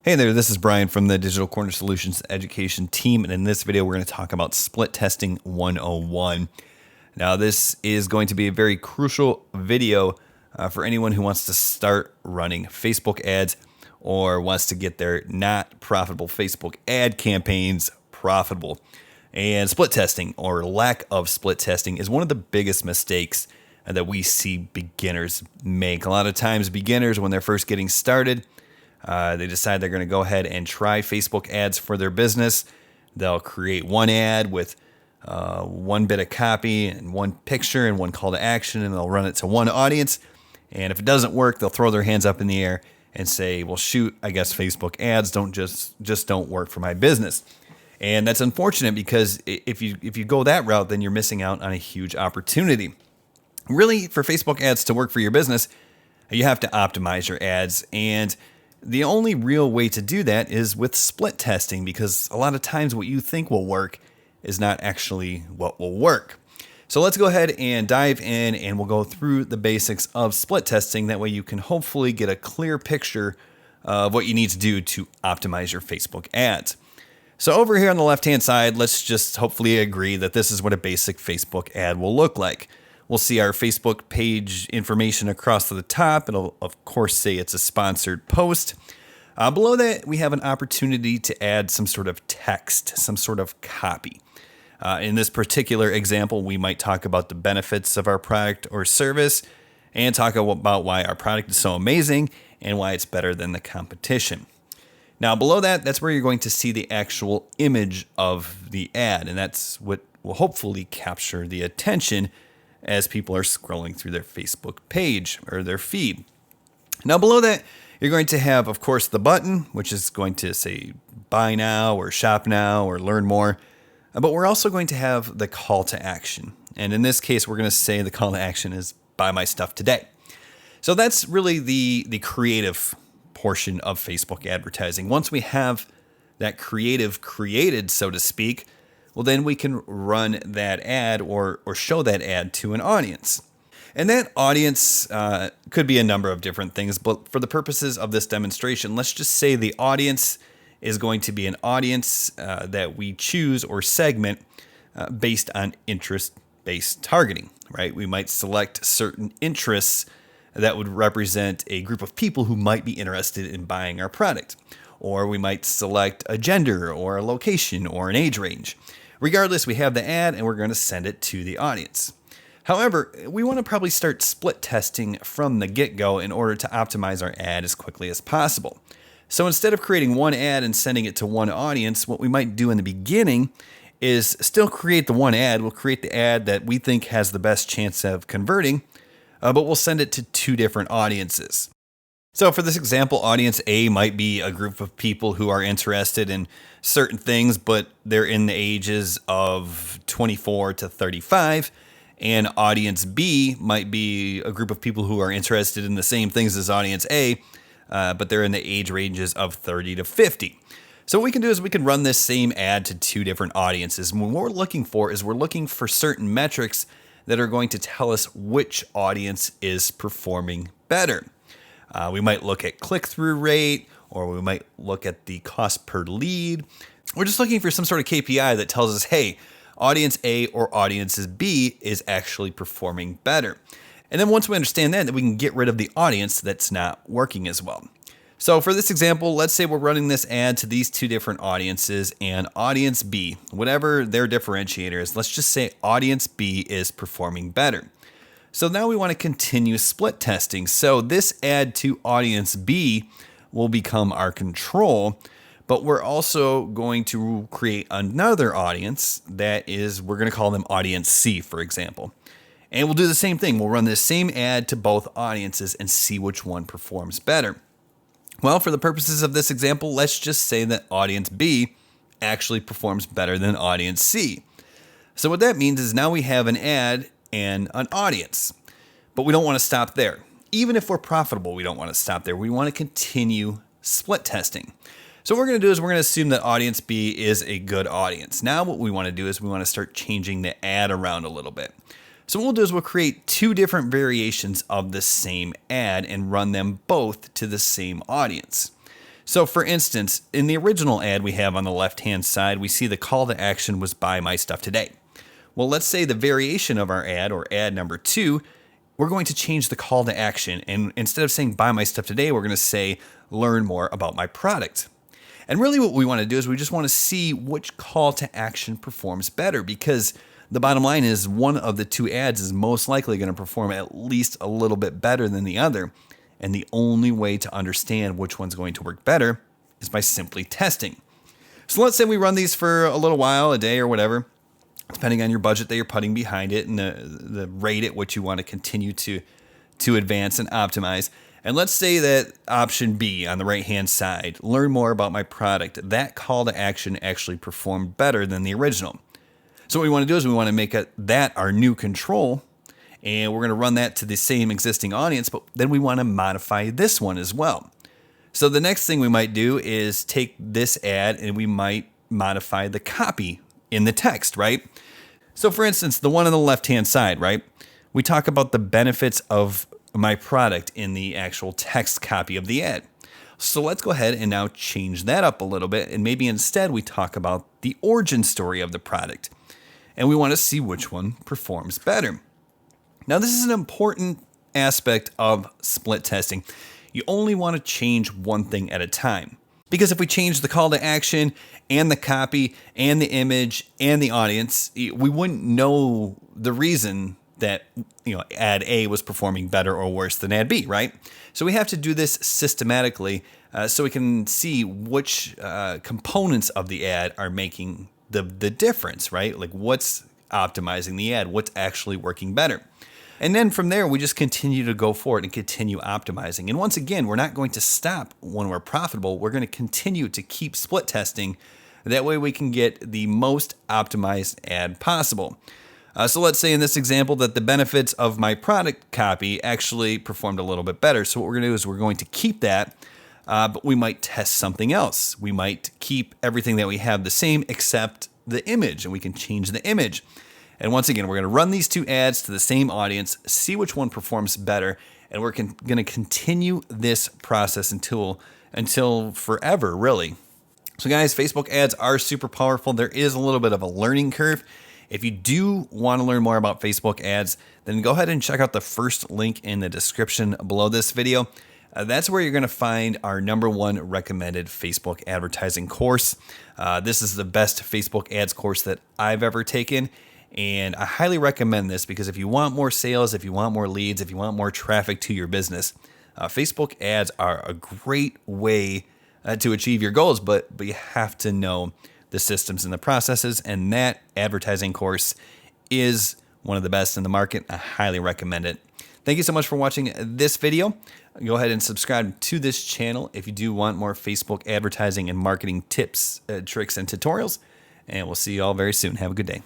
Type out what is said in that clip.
Hey there, this is Brian from the Digital Corner Solutions Education team, and in this video we're going to talk about split testing 101. Now this is going to be a very crucial video for anyone who wants to start running Facebook ads or wants to get their not profitable Facebook ad campaigns profitable. And split testing, or lack of split testing, is one of the biggest mistakes that we see beginners make. A lot of times beginners, when they're first getting started, they decide they're going to go ahead and try Facebook ads for their business. They'll create one ad with one bit of copy and one picture and one call to action, and they'll run it to one audience. And if it doesn't work, they'll throw their hands up in the air and say, well, shoot, I guess Facebook ads just don't work for my business. And that's unfortunate, because if you go that route, then you're missing out on a huge opportunity. Really, for Facebook ads to work for your business, you have to optimize your ads, and the only real way to do that is with split testing, because a lot of times what you think will work is not actually what will work. So let's go ahead and dive in, and we'll go through the basics of split testing. That way you can hopefully get a clear picture of what you need to do to optimize your Facebook ads. So over here on the left-hand side, let's just hopefully agree that this is what a basic Facebook ad will look like. We'll see our Facebook page information across to the top. It'll, of course, say it's a sponsored post. Below that, we have an opportunity to add some sort of text, some sort of copy. In this particular example, we might talk about the benefits of our product or service and talk about why our product is so amazing and why it's better than the competition. Now, below that, that's where you're going to see the actual image of the ad, and that's what will hopefully capture the attention as people are scrolling through their Facebook page or their feed. Now, below that, you're going to have, of course, the button, which is going to say buy now or shop now or learn more. But we're also going to have the call to action. And in this case, we're going to say the call to action is buy my stuff today. So that's really the creative portion of Facebook advertising. Once we have that creative created, so to speak, well, then we can run that ad or show that ad to an audience. And that audience could be a number of different things, but for the purposes of this demonstration, let's just say the audience is going to be an audience that we choose or segment based on interest-based targeting, right? We might select certain interests that would represent a group of people who might be interested in buying our product. Or we might select a gender or a location or an age range. Regardless, we have the ad and we're going to send it to the audience. However, we want to probably start split testing from the get-go in order to optimize our ad as quickly as possible. So instead of creating one ad and sending it to one audience, what we might do in the beginning is still create the one ad. We'll create the ad that we think has the best chance of converting, but we'll send it to two different audiences. So for this example, audience A might be a group of people who are interested in certain things, but they're in the ages of 24 to 35. And audience B might be a group of people who are interested in the same things as audience A, but they're in the age ranges of 30 to 50. So what we can do is we can run this same ad to two different audiences. And what we're looking for is we're looking for certain metrics that are going to tell us which audience is performing better. We might look at click-through rate, or we might look at the cost per lead. We're just looking for some sort of KPI that tells us, hey, audience A or audience B is actually performing better. And then once we understand that, then we can get rid of the audience that's not working as well. So for this example, let's say we're running this ad to these two different audiences, and audience B, whatever their differentiator is, let's just say audience B is performing better. So now we want to continue split testing. So this ad to audience B will become our control, but we're also going to create another audience that is, we're going to call them audience C, for example. And we'll do the same thing. We'll run this same ad to both audiences and see which one performs better. Well, for the purposes of this example, let's just say that audience B actually performs better than audience C. So what that means is now we have an ad and an audience, but we don't want to stop there. Even if we're profitable, we don't want to stop there. We want to continue split testing. So what we're going to do is we're going to assume that audience B is a good audience. Now what we want to do is we want to start changing the ad around a little bit. So what we'll do is we'll create two different variations of the same ad and run them both to the same audience. So for instance, in the original ad we have on the left-hand side, we see the call to action was buy my stuff today. Well, let's say the variation of our ad, or ad number 2, we're going to change the call to action. And instead of saying buy my stuff today, we're going to say learn more about my product. And really what we want to do is we just want to see which call to action performs better, because the bottom line is one of the two ads is most likely going to perform at least a little bit better than the other. And the only way to understand which one's going to work better is by simply testing. So let's say we run these for a little while, a day or whatever, depending on your budget that you're putting behind it and the rate at which you want to continue to advance and optimize. And let's say that option B on the right-hand side, learn more about my product, that call to action actually performed better than the original. So what we want to do is we want to make that our new control, and we're going to run that to the same existing audience, but then we want to modify this one as well. So the next thing we might do is take this ad and we might modify the copy in the text, right? So for instance, the one on the left-hand side, right? We talk about the benefits of my product in the actual text copy of the ad. So let's go ahead and now change that up a little bit, and maybe instead we talk about the origin story of the product. And we want to see which one performs better. Now, this is an important aspect of split testing. You only want to change one thing at a time. Because if we change the call to action and the copy and the image and the audience, we wouldn't know the reason that ad A was performing better or worse than ad B, right? So we have to do this systematically so we can see which components of the ad are making the difference, right? Like what's optimizing the ad, what's actually working better. And then from there, we just continue to go forward and continue optimizing. And once again, we're not going to stop when we're profitable. We're going to continue to keep split testing. That way we can get the most optimized ad possible. So let's say in this example that the benefits of my product copy actually performed a little bit better. So what we're going to do is we're going to keep that, but we might test something else. We might keep everything that we have the same except the image, and we can change the image. And once again, we're going to run these two ads to the same audience, see which one performs better, and we're going to continue this process until forever, really. So guys, Facebook ads are super powerful. There is a little bit of a learning curve. If you do want to learn more about Facebook ads, then go ahead and check out the first link in the description below this video. That's where you're going to find our #1 recommended Facebook advertising course. This is the best Facebook ads course that I've ever taken. And I highly recommend this because if you want more sales, if you want more leads, if you want more traffic to your business, Facebook ads are a great way to achieve your goals, but you have to know the systems and the processes, and that advertising course is one of the best in the market. I highly recommend it. Thank you so much for watching this video. Go ahead and subscribe to this channel if you do want more Facebook advertising and marketing tips, tricks, and tutorials, and we'll see you all very soon. Have a good day.